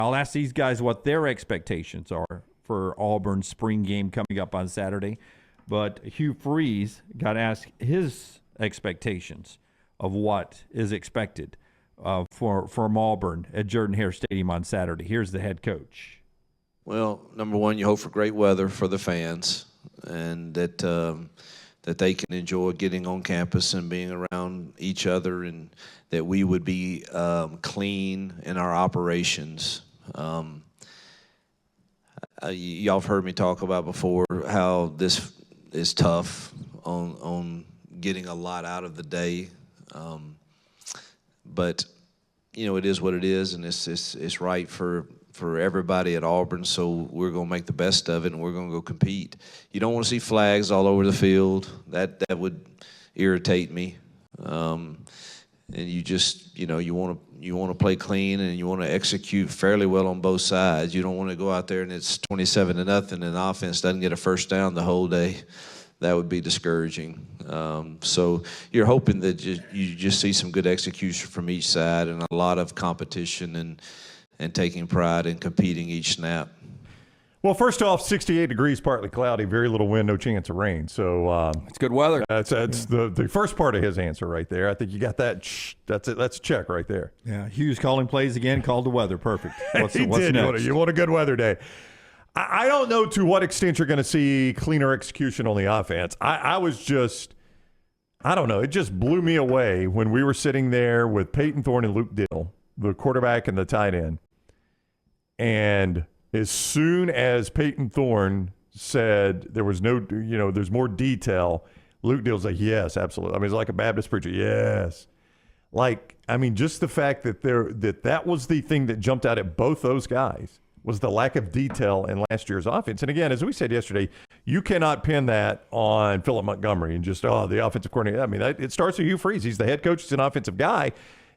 I'll ask these guys what their expectations are for Auburn Spring Game coming up on Saturday. But Hugh Freeze got asked his expectations of what is expected from Auburn at Jordan-Hare Stadium on Saturday. Here's the head coach. Well, number one, you hope for great weather for the fans, and that they can enjoy getting on campus and being around each other, and that we would be clean in our operations. Y'all have heard me talk about before how this is tough on getting a lot out of the day, but it is what it is, and it's right for everybody at Auburn, so we're going to make the best of it, and we're going to go compete. You don't want to see flags all over the field. That would irritate me. And you just, you want to play clean, and you want to execute fairly well on both sides. You don't want to go out there and it's 27-0 and the offense doesn't get a first down the whole day. That would be discouraging. So you're hoping that you just see some good execution from each side and a lot of competition and taking pride in competing each snap. Well, first off, 68 degrees, partly cloudy, very little wind, no chance of rain. So it's good weather. That's the first part of his answer right there. I think you got that. That's it. That's a check right there. Yeah, Hugh's calling plays again, called the weather. Perfect. What's He did. next? You want a good weather day. I don't know to what extent you're going to see cleaner execution on the offense. I don't know. It just blew me away when we were sitting there with Peyton Thorne and Luke Dill, the quarterback and the tight end. And as soon as Peyton Thorne said there was there's more detail, Luke Dill's like, yes, absolutely. I mean, it's like a Baptist preacher. Yes. Just the fact that that was the thing that jumped out at both those guys was the lack of detail in last year's offense. And again, as we said yesterday, you cannot pin that on Philip Montgomery and just, the offensive coordinator. I mean, it starts with Hugh Freeze. He's the head coach. He's an offensive guy.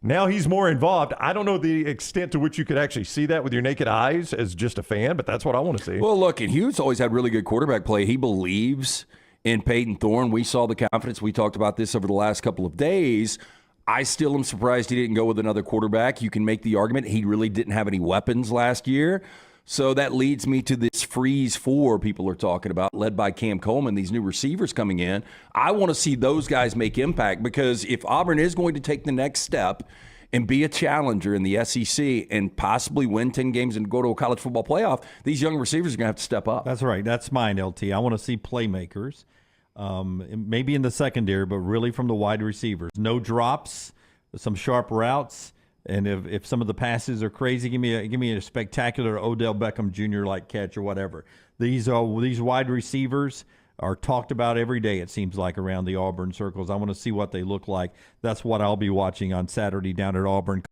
Now he's more involved. I don't know the extent to which you could actually see that with your naked eyes as just a fan, but that's what I want to see. Well, look, and Hugh's always had really good quarterback play. He believes in Peyton Thorne. We saw the confidence. We talked about this over the last couple of days. I still am surprised he didn't go with another quarterback. You can make the argument he really didn't have any weapons last year. So that leads me to this Freeze 4 people are talking about, led by Cam Coleman, these new receivers coming in. I want to see those guys make impact, because if Auburn is going to take the next step and be a challenger in the SEC and possibly win 10 games and go to a college football playoff, these young receivers are going to have to step up. That's right. That's mine, LT. I want to see playmakers, maybe in the secondary, but really from the wide receivers. No drops, some sharp routes. And if some of the passes are crazy, give me a spectacular Odell Beckham Jr. like catch or whatever. These wide receivers are talked about every day, it seems like, around the Auburn circles. I want to see what they look like. That's what I'll be watching on Saturday down at Auburn.